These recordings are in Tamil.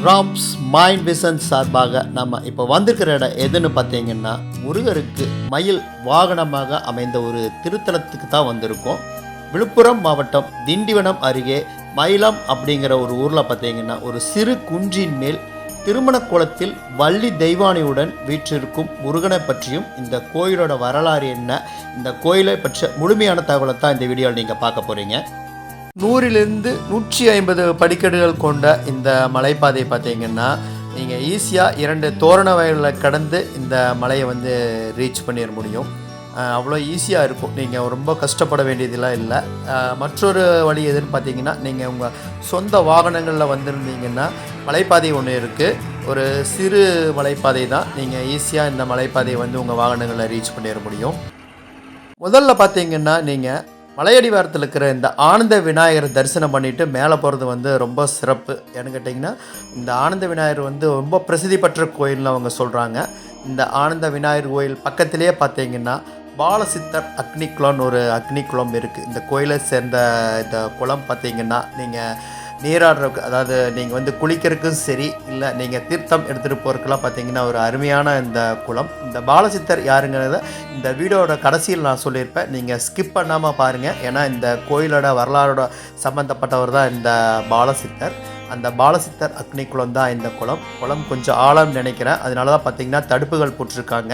ராம்ஸ் மைண்ட் விசன் சார்பாக நம்ம இப்போ வந்திருக்கிற இடம் எதுன்னு பார்த்தீங்கன்னா முருகருக்கு மயில் வாகனமாக அமைந்த ஒரு திருத்தலத்துக்கு தான் வந்திருக்கோம். விழுப்புரம் மாவட்டம் திண்டிவனம் அருகே மயிலம் அப்படிங்கிற ஒரு ஊரில் பார்த்தீங்கன்னா ஒரு சிறு குன்றின் மேல் திருமண கோலத்தில் வள்ளி தெய்வானையுடன் வீற்றிருக்கும் முருகனை பற்றியும் இந்த கோயிலோட வரலாறு என்ன, இந்த கோயிலை பற்றிய முழுமையான தகவலை தான் இந்த வீடியோவில் நீங்கள் பார்க்க போகிறீங்க. 100லிருந்து 150 படிக்கட்டுகள் கொண்ட இந்த மலைப்பாதை பார்த்தீங்கன்னா நீங்கள் ஈஸியாக 2 தோரண வயல்களை கடந்து இந்த மலையை வந்து ரீச் பண்ணிட முடியும். அவ்வளோ ஈஸியாக இருக்கும். நீங்கள் ரொம்ப கஷ்டப்பட வேண்டியதெல்லாம் இல்லை. மற்றொரு வழி எதுன்னு பார்த்தீங்கன்னா நீங்கள் உங்கள் சொந்த வாகனங்களில் வந்திருந்தீங்கன்னா மலைப்பாதை ஒன்று இருக்குது. ஒரு சிறு மலைப்பாதை தான். நீங்கள் ஈஸியாக இந்த மலைப்பாதையை வந்து உங்கள் வாகனங்களில் ரீச் பண்ணிட முடியும். முதல்ல பார்த்தீங்கன்னா நீங்கள் மலையடிவாரத்தில் இருக்கிற இந்த ஆனந்த விநாயகரை தரிசனம் பண்ணிவிட்டு மேலே போகிறது வந்து ரொம்ப சிறப்பு. ஏன்னு கேட்டிங்கன்னா இந்த ஆனந்த விநாயகர் வந்து ரொம்ப பிரசித்தி பெற்ற கோயில்னு அவங்க சொல்கிறாங்க. இந்த ஆனந்த விநாயகர் கோயில் பக்கத்திலே பார்த்தீங்கன்னா பாலசித்தர் அக்னி குளம்னு ஒரு அக்னி குளம் இருக்குது. இந்த கோயிலை சேர்ந்த இந்த குளம் பார்த்தீங்கன்னா நீங்கள் நீராடுறதுக்கு, அதாவது நீங்கள் வந்து குளிக்கிறதுக்கும் சரி, இல்லை நீங்கள் தீர்த்தம் எடுத்துகிட்டு போகிறதுக்கெல்லாம் பார்த்தீங்கன்னா ஒரு அருமையான இந்த குளம். இந்த பாலசித்தர் யாருங்கிறத இந்த வீடியோட கடைசியில் நான் சொல்லியிருப்பேன். நீங்கள் ஸ்கிப் பண்ணாமல் பாருங்கள். ஏன்னா இந்த கோயிலோட வரலாறோட சம்மந்தப்பட்டவர் தான் இந்த பாலசித்தர். அந்த பாலசித்தர் அக்னி குளம் தான் இந்த குளம் கொஞ்சம் ஆழம் நினைக்கிறேன். அதனால தான் பார்த்தீங்கன்னா தடுப்புகள் போட்டிருக்காங்க.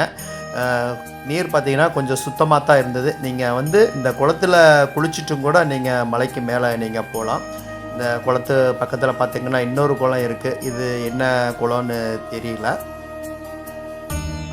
நீர் பார்த்திங்கன்னா கொஞ்சம் சுத்தமாக தான் இருந்தது. நீங்கள் வந்து இந்த குளத்தில் குளிச்சுட்டும் கூட நீங்கள் மலைக்கு மேலே நீங்கள் போகலாம். இந்த குளத்து பக்கத்தில் பார்த்திங்கன்னா இன்னொரு குளம் இருக்குது. இது என்ன குளம்னு தெரியல.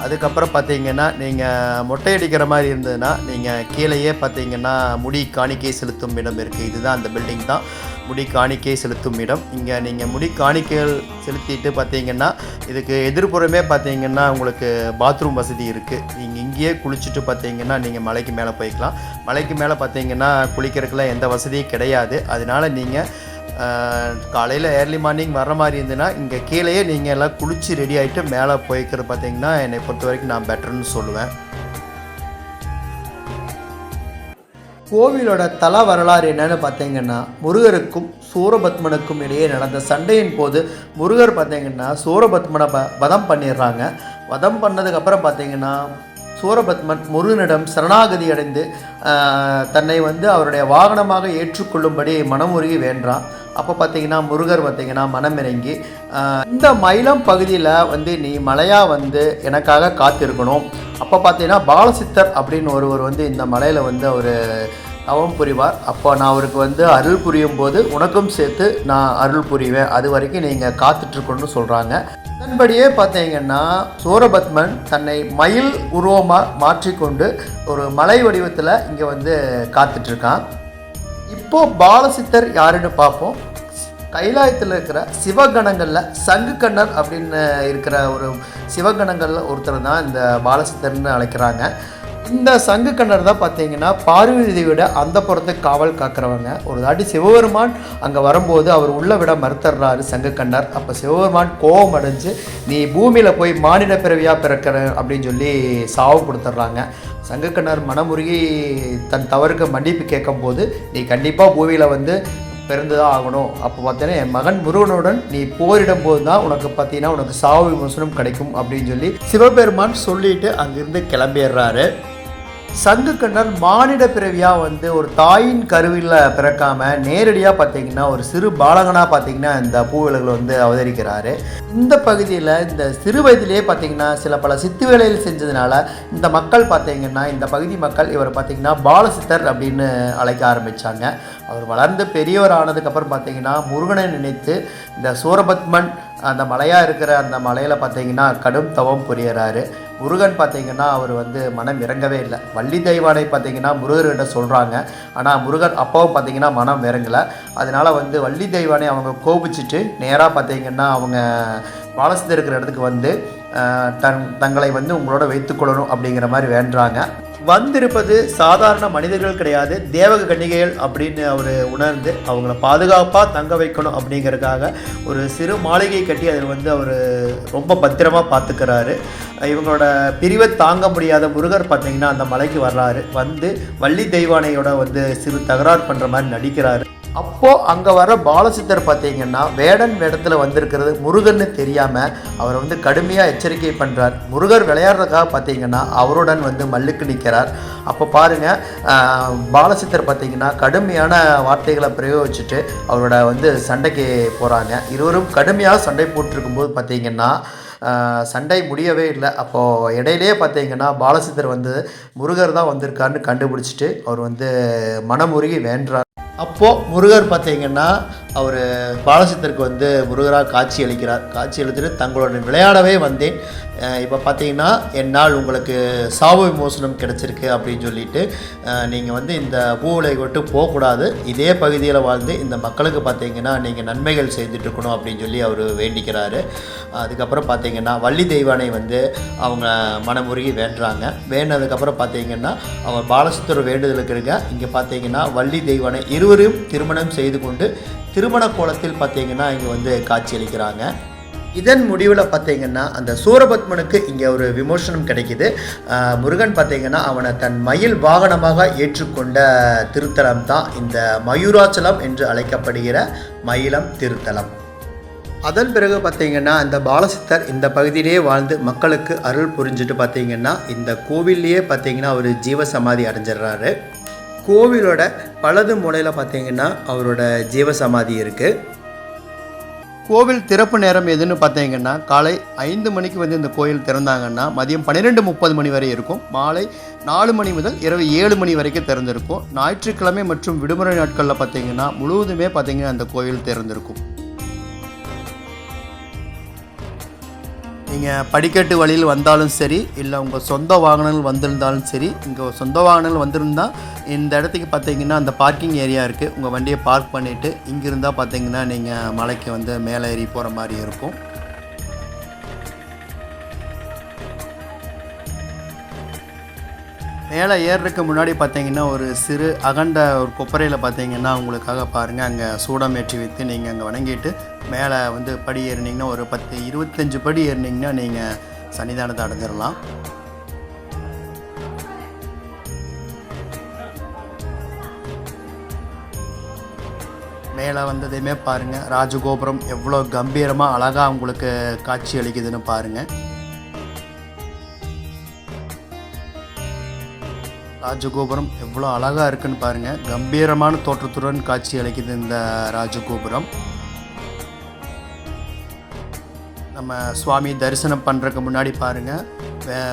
அதுக்கப்புறம் பார்த்தீங்கன்னா நீங்கள் மொட்டை அடிக்கிற மாதிரி இருந்ததுன்னா நீங்கள் கீழேயே பார்த்தீங்கன்னா முடி காணிக்கை செலுத்தும் இடம் இருக்குது. இதுதான் அந்த பில்டிங் தான் முடி காணிக்கை செலுத்தும் இடம். இங்கே நீங்கள் முடி காணிக்கைகள் செலுத்திட்டு பார்த்தீங்கன்னா இதுக்கு எதிர்ப்புறமே பார்த்தீங்கன்னா உங்களுக்கு பாத்ரூம் வசதி இருக்குது. நீங்கள் இங்கேயே குளிச்சுட்டு பார்த்தீங்கன்னா நீங்கள் மலைக்கு மேலே போய்க்கலாம். மலைக்கு மேலே பார்த்தீங்கன்னா குளிக்கிறதுக்குலாம் எந்த வசதியும் கிடையாது. அதனால் நீங்கள் காலையில் ஏர்லி மார்னிங் வர்ற மாதிரி இருந்ததுன்னா இங்கே கீழேயே நீங்கள் எல்லாம் குளித்து ரெடி ஆகிட்டு மேலே போய்க்கிறது பார்த்தீங்கன்னா என்னை பொறுத்த வரைக்கும் நான் பெட்டர்னு சொல்லுவேன். கோவிலோட தல வரலாறு என்னன்னு பார்த்தீங்கன்னா முருகருக்கும் சூரபத்மனுக்கும் இடையே நடந்த சண்டையின் போது முருகர் பார்த்தீங்கன்னா சூரபத்மனை வதம் பண்ணிடுறாங்க. வதம் பண்ணதுக்கப்புறம் பார்த்தீங்கன்னா சூரபத்மன் முருகனிடம் சரணாகதி அடைந்து தன்னை வந்து அவருடைய வாகனமாக ஏற்றுக்கொள்ளும்படி மனமுருகி வேண்டான். அப்போ பார்த்தீங்கன்னா முருகர் பார்த்தீங்கன்னா மனமிறங்கி இந்த மயிலம் பகுதியில் வந்து நீ மலையாக வந்து எனக்காக காத்திருக்கணும். அப்போ பார்த்தீங்கன்னா பாலசித்தர் அப்படின்னு ஒருவர் வந்து இந்த மலையில் வந்து அவர் தவம் புரிவார். அப்போ நான் அவருக்கு வந்து அருள் புரியும் போது உனக்கும் சேர்த்து நான் அருள் புரிவேன். அது வரைக்கும் நீங்கள் காத்துட்ருக்கணும்னு சொல்கிறாங்க. அதன்படியே பார்த்தீங்கன்னா சூரபத்மன் தன்னை மயில் உருவமாக மாற்றிக்கொண்டு ஒரு மலை வடிவத்தில் இங்கே வந்து காத்துட்ருக்கான். இப்போது பாலசித்தர் யாருன்னு பார்ப்போம். கைலாயத்தில் இருக்கிற சிவகணங்களில் சங்குக்கண்ணர் அப்படின்னு இருக்கிற ஒரு சிவகணங்களில் ஒருத்தர் தான் இந்த பாலசித்தர்னு அழைக்கிறாங்க. இந்த சங்குக்கண்ணர் தான் பார்த்தீங்கன்னா பார்வதி தேவியோட அந்த புறத்துக்கு காவல் காக்கிறவங்க. ஒரு தாட்டி சிவபெருமான் அங்கே வரும்போது அவர் உள்ள விட மறுத்துடுறாரு சங்குக்கண்ணர். அப்போ சிவபெருமான் கோபம் அடைஞ்சு நீ பூமியில் போய் மானிட பிறவியாக பிறக்கிற அப்படின்னு சொல்லி சாவு கொடுத்துட்றாங்க. சங்குக்கண்ணர் மனமுருகி தன் தவறுக்கு மன்னிப்பு கேட்கும்போது நீ கண்டிப்பாக பூமியில் வந்து பிறந்து தான் ஆகணும். அப்போ பார்த்தீங்கன்னா என் மகன் முருகனுடன் நீ போரிடும் போது தான் உனக்கு பார்த்தீங்கன்னா உனக்கு சாவு விமோசனம் கிடைக்கும் அப்படின்னு சொல்லி சிவபெருமான் சொல்லிட்டு அங்கிருந்து கிளம்பிடுறாரு. சங்குக்கண்ணர் மானிட பிறவியாக வந்து ஒரு தாயின் கருவில் பிறக்காமல் நேரடியாக பார்த்தீங்கன்னா ஒரு சிறு பாலகனாக பார்த்தீங்கன்னா இந்த பூவிலகில் வந்து அவதரிக்கிறாரு. இந்த பகுதியில் இந்த சிறு வயதிலேயே பார்த்தீங்கன்னா சில பல சித்து வேலைகள் செஞ்சதுனால இந்த மக்கள் பார்த்தீங்கன்னா இந்த பகுதி மக்கள் இவர் பார்த்தீங்கன்னா பாலசித்தர் அப்படின்னு அழைக்க ஆரம்பித்தாங்க. அவர் வளர்ந்து பெரியவர் ஆனதுக்கப்புறம் பார்த்தீங்கன்னா முருகனை நினைத்து இந்த சூரபத்மன் அந்த மலையாக இருக்கிற அந்த மலையில் பார்த்தீங்கன்னா கடும் தவம் புரியறாரு. முருகன் பார்த்தீங்கன்னா அவர் வந்து மனம் இறங்கவே இல்லை. வள்ளி தெய்வானை பார்த்தீங்கன்னா முருகர்கிட்ட சொல்கிறாங்க. ஆனால் முருகன் அப்போவும் பார்த்தீங்கன்னா மனம் இறங்கலை. அதனால் வந்து வள்ளி தெய்வானை அவங்க கோபிச்சுட்டு நேராக பார்த்தீங்கன்னா அவங்க பாலசித்தர் இருக்கிற இடத்துக்கு வந்து தங்களை வந்து உங்களோட வைத்துக்கொள்ளணும் அப்படிங்கிற மாதிரி வேண்டுறாங்க. வந்திருப்பது சாதாரண மனிதர்கள் கிடையாது, தேவக கன்னிகைகள் அப்படின்னு அவர் உணர்ந்து அவங்கள பாதுகாப்பாக தங்க வைக்கணும் அப்படிங்கிறதுக்காக ஒரு சிறு மாளிகை கட்டி அதில் வந்து அவர் ரொம்ப பத்திரமாக பார்த்துக்கிறாரு. இவங்களோட பிரிவை தாங்க முடியாத முருகர் பார்த்தீங்கன்னா அந்த மலைக்கு வர்றாரு. வந்து வள்ளி தெய்வானையோட வந்து சிறு தகராறு பண்ணுற மாதிரி நடிக்கிறாரு. அப்போது அங்கே வர பாலசித்தர் பார்த்தீங்கன்னா வேடன் வேடத்தில் வந்திருக்கிறது முருகன்னு தெரியாமல் அவரை வந்து கடுமையாக எச்சரிக்கை பண்ணுறார். முருகர் விளையாடுறதுக்காக பார்த்தீங்கன்னா அவருடன் வந்து மல்லுக்கு நிற்கிறார். அப்போ பாருங்கள், பாலசித்தர் பார்த்தீங்கன்னா கடுமையான வார்த்தைகளை பிரயோகிச்சுட்டு அவரோட வந்து சண்டைக்கு போகிறாங்க. இருவரும் கடுமையாக சண்டை போட்டிருக்கும்போது பார்த்தீங்கன்னா சண்டை முடியவே இல்லை. அப்போது இடையிலே பார்த்தீங்கன்னா பாலசித்தர் வந்து முருகர் தான் வந்திருக்காருன்னு கண்டுபிடிச்சிட்டு அவர் வந்து மனமுருகி வேண்டுறார். அப்போது முருகர் பார்த்தீங்கன்னா அவர் பாலசித்தருக்கு வந்து முருகராக காட்சி அளிக்கிறார். காட்சி அளித்துட்டு தங்களோட விளையாடவே வந்தேன், இப்போ பார்த்தீங்கன்னா என்னால் உங்களுக்கு சாவு விமோசனம் கிடச்சிருக்கு அப்படின்னு சொல்லிட்டு நீங்கள் வந்து இந்த பூவுலை விட்டு போகக்கூடாது, இதே பகுதியில் வாழ்ந்து இந்த மக்களுக்கு பார்த்தீங்கன்னா நீங்கள் நன்மைகள் செய்துட்ருக்கணும் அப்படின்னு சொல்லி அவர் வேண்டிக்கிறாரு. அதுக்கப்புறம் பார்த்தீங்கன்னா வள்ளி தெய்வானை வந்து அவங்க மனமுருகி வேண்டுறாங்க. வேண்டதுக்கப்புறம் பார்த்தீங்கன்னா அவர் பாலசித்தர் வேண்டுதலுக்கு இருக்க இங்கே பார்த்தீங்கன்னா வள்ளி தெய்வானை இருவரும் திருமணம் செய்து கொண்டு திருமண கோலத்தில் பார்த்தீங்கன்னா இங்கே வந்து காட்சி அளிக்கிறாங்க. இதன் முடிவில் பார்த்தீங்கன்னா அந்த சூரபத்மனுக்கு இங்கே ஒரு விமோசனம் கிடைக்கிது. முருகன் பார்த்தீங்கன்னா அவனை தன் மயில் வாகனமாக ஏற்றுக்கொண்ட திருத்தலம் தான் இந்த மயூராச்சலம் என்று அழைக்கப்படுகிற மயிலம் திருத்தலம். அதன் பிறகு பார்த்தீங்கன்னா அந்த பாலசித்தர் இந்த பகுதியிலேயே வாழ்ந்து மக்களுக்கு அருள் புரிஞ்சுட்டு பார்த்தீங்கன்னா இந்த கோவில்லையே பார்த்தீங்கன்னா அவர் ஜீவசமாதி அடைஞ்சிடுறாரு. கோவிலோட வலது மூலையில் பார்த்தீங்கன்னா அவரோட ஜீவசமாதி இருக்குது. கோவில் திறப்பு நேரம் எதுன்னு பார்த்தீங்கன்னா காலை 5 மணிக்கு வந்து இந்த கோயில் திறந்தாங்கன்னா மதியம் 12:30 மணி வரை இருக்கும். மாலை 4 மணி முதல் இரவு 7 மணி வரைக்கும் திறந்திருக்கும். ஞாயிற்றுக்கிழமை மற்றும் விடுமுறை நாட்களில் பார்த்தீங்கன்னா முழுவதுமே பார்த்தீங்கன்னா அந்த கோயில் திறந்திருக்கும். நீங்கள் படிக்கட்டு வழியில் வந்தாலும் சரி, இல்லை உங்கள் சொந்த வாகனங்கள் வந்திருந்தாலும் சரி, இங்கே சொந்த வாகனங்கள் வந்திருந்தால் இந்த இடத்துக்கு பார்த்தீங்கன்னா அந்த பார்க்கிங் ஏரியா இருக்குது. உங்கள் வண்டியை பார்க் பண்ணிவிட்டு இங்கே இருந்தால் பார்த்தீங்கன்னா நீங்கள் மலைக்கு வந்து மேலே ஏறி போகிற மாதிரி இருக்கும். மேலே ஏறுறதுக்கு முன்னாடி பார்த்தீங்கன்னா ஒரு சிறு அகண்ட ஒரு கொப்பரையில் பார்த்தீங்கன்னா உங்களுக்காக பாருங்கள் அங்கே சூடம் ஏற்றி வைத்து நீங்கள் அங்கே வணங்கிட்டு மேலே வந்து படி ஏறினீங்கன்னா ஒரு 10-25 படி ஏறினீங்கன்னா நீங்கள் சன்னிதானத்தை அடைஞ்சிடலாம். மேலே வந்ததையுமே பாருங்கள், ராஜகோபுரம் எவ்வளோ கம்பீரமாக அழகாக உங்களுக்கு காட்சி அளிக்குதுன்னு பாருங்கள். ராஜகோபுரம் எவ்வளோ அழகாக இருக்குன்னு பாருங்கள், கம்பீரமான தோற்றத்துடன் காட்சி அளிக்குது இந்த ராஜகோபுரம். நம்ம சுவாமி தரிசனம் பண்ணுறதுக்கு முன்னாடி பாருங்கள்,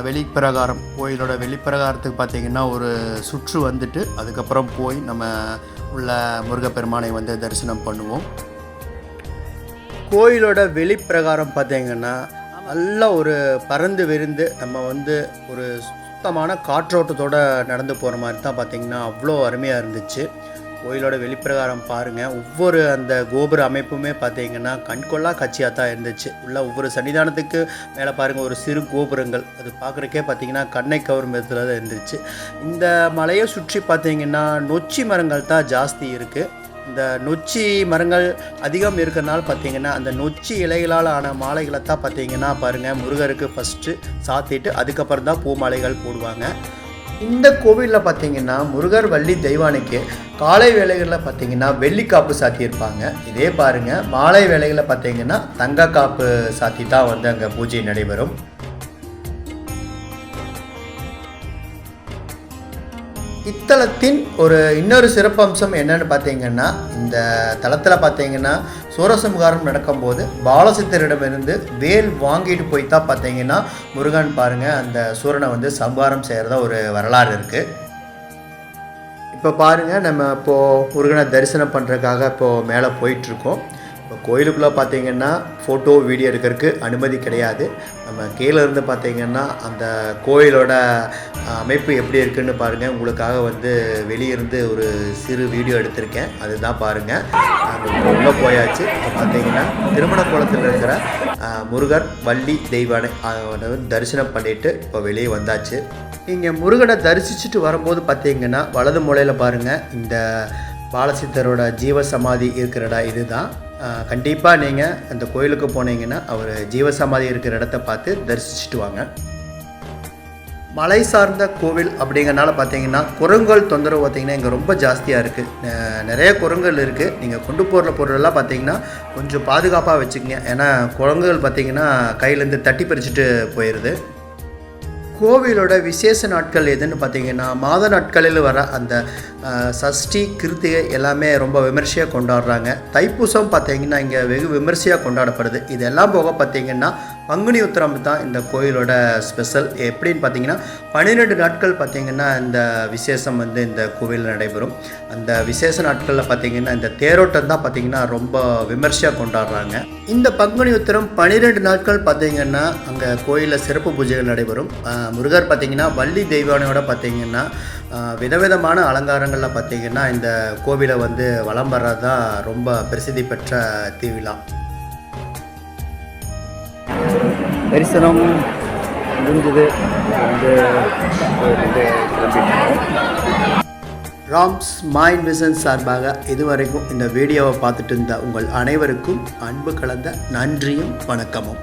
வெளிப்பிரகாரம் கோயிலோட வெளிப்பிரகாரத்துக்கு பார்த்திங்கன்னா ஒரு சுற்று வந்துட்டு அதுக்கப்புறம் போய் நம்ம உள்ள முருகப்பெருமானை வந்து தரிசனம் பண்ணுவோம். கோயிலோட வெளிப்பிரகாரம் பார்த்திங்கன்னா நல்லா ஒரு பறந்து விரிந்து நம்ம வந்து ஒரு சுத்தமான காற்றோட்டத்தோடு நடந்து போகிற மாதிரி தான் பார்த்திங்கன்னா அவ்வளோ அருமையாக இருந்துச்சு. கோயிலோட வெளிப்பிரகாரம் பாருங்கள், ஒவ்வொரு அந்த கோபுர அமைப்புமே பார்த்திங்கன்னா கண்கொள்ளா காட்சியாக தான் இருந்துச்சு. உள்ள ஒவ்வொரு சன்னிதானத்துக்கு மேலே பாருங்கள் ஒரு சிறு கோபுரங்கள், அது பார்க்குறக்கே பார்த்திங்கன்னா கண்ணை கவரும் விதத்தில் தான் இருந்துச்சு. இந்த மலையை சுற்றி பார்த்திங்கன்னா நொச்சி மரங்கள் தான் ஜாஸ்தி இருக்குது. இந்த நொச்சி மரங்கள் அதிகம் இருக்கிறனால பார்த்திங்கன்னா அந்த நொச்சி இலைகளால் ஆன மாலைகளை தான் பார்த்திங்கன்னா பாருங்கள் முருகருக்கு ஃபஸ்ட்டு சாத்திட்டு அதுக்கப்புறம் தான் பூ மாலைகள் போடுவாங்க. இந்த கோவிலில் பார்த்திங்கன்னா முருகர் வள்ளி தெய்வானைக்கு காலை வேளைகளில் பார்த்திங்கன்னா வெள்ளிக்காப்பு சாத்தியிருப்பாங்க. இதே பாருங்கள் மாலை வேளைகளில் பார்த்திங்கன்னா தங்க காப்பு சாத்தி தான் வந்து அங்கே பூஜை நடைபெறும். இத்தலத்தின் இன்னொரு சிறப்பம்சம் என்னன்னு பார்த்தீங்கன்னா, இந்த தலத்தில் பார்த்தீங்கன்னா சூரசம்ஹாரம் நடக்கும்போது பாலசித்தரிடமிருந்து வேல் வாங்கிட்டு போய் தான் பார்த்தீங்கன்னா முருகன் பாருங்கள் அந்த சூரனை வந்து சம்ஹாரம் செய்கிறதா ஒரு வரலாறு இருக்குது. இப்போ பாருங்கள், நம்ம இப்போது முருகனை தரிசனம் பண்ணுறதுக்காக இப்போது மேலே போயிட்டுருக்கோம். இப்போ கோயிலுக்குள்ளே பார்த்தீங்கன்னா ஃபோட்டோ வீடியோ எடுக்கிறதுக்கு அனுமதி கிடையாது. நம்ம கீழே இருந்து பார்த்தீங்கன்னா அந்த கோயிலோட அமைப்பு எப்படி இருக்குதுன்னு பாருங்கள். உங்களுக்காக வந்து வெளியிருந்து ஒரு சிறு வீடியோ எடுத்திருக்கேன், அதுதான் பாருங்கள். இப்போ உள்ளே போயாச்சு. இப்போ பார்த்தீங்கன்னா திருமண கோலத்தில் இருக்கிற முருகர் வள்ளி தெய்வானை தரிசனம் பண்ணிவிட்டு இப்போ வெளியே வந்தாச்சு. நீங்கள் முருகனை தரிசிச்சுட்டு வரும்போது பார்த்தீங்கன்னா வலது மூலையில் பாருங்கள் இந்த பாலசித்தரோட ஜீவசமாதி இருக்கிறடா இதுதான். கண்டிப்பாக நீங்கள் அந்த கோயிலுக்கு போனீங்கன்னா அவர் ஜீவசமாதி இருக்கிற இடத்த பார்த்து தரிசிச்சுட்டு வாங்க. மலை சார்ந்த கோவில் அப்படிங்கிறனால பார்த்தீங்கன்னா குரங்குகள் தொந்தரவு பார்த்திங்கன்னா இங்கே ரொம்ப ஜாஸ்தியாக இருக்குது. நிறைய குரங்குகள் இருக்குது. நீங்கள் கொண்டு போகிற பொருளெல்லாம் பார்த்திங்கன்னா கொஞ்சம் பாதுகாப்பாக வச்சுக்கங்க. ஏன்னா குரங்குகள் பார்த்திங்கன்னா கையிலேருந்து தட்டி பறிச்சுட்டு போயிடுது. கோவிலோட விசேஷ நாட்கள் எதுன்னு பார்த்திங்கன்னா மாத நாட்களில் வர அந்த சஷ்டி கிருத்திகை எல்லாமே ரொம்ப விமர்சையாக கொண்டாடுறாங்க. தைப்பூசம் பார்த்திங்கன்னா இங்கே வெகு விமர்சையாக கொண்டாடப்படுது. இதெல்லாம் போக பார்த்திங்கன்னா பங்குனி உத்திரம் தான் இந்த கோயிலோட ஸ்பெஷல். எப்படின்னு பார்த்திங்கன்னா 12 நாட்கள் பார்த்திங்கன்னா இந்த விசேஷம் இந்த கோவிலில் நடைபெறும். அந்த விசேஷ நாட்களில் பார்த்திங்கன்னா இந்த தேரோட்டம் தான் பார்த்திங்கன்னா ரொம்ப விமர்சையாக கொண்டாடுறாங்க. இந்த பங்குனி உத்திரம் 12 நாட்கள் பார்த்திங்கன்னா அங்கே கோயிலில் சிறப்பு பூஜைகள் நடைபெறும். முருகர் பார்த்திங்கன்னா வள்ளி தெய்வானையோட பார்த்திங்கன்னா விதவிதமான அலங்காரங்களில் பார்த்திங்கன்னா இந்த கோவிலை வலம் வர்றது தான் ரொம்ப பிரசித்தி பெற்ற திருவிழா. தரிசனம் முடிஞ்சது. ராம்ஸ் மைண்ட் விசன் சார்பாக இதுவரைக்கும் இந்த வீடியோவை பார்த்துட்டு இருந்த உங்கள் அனைவருக்கும் அன்பு கலந்த நன்றியும் வணக்கமும்.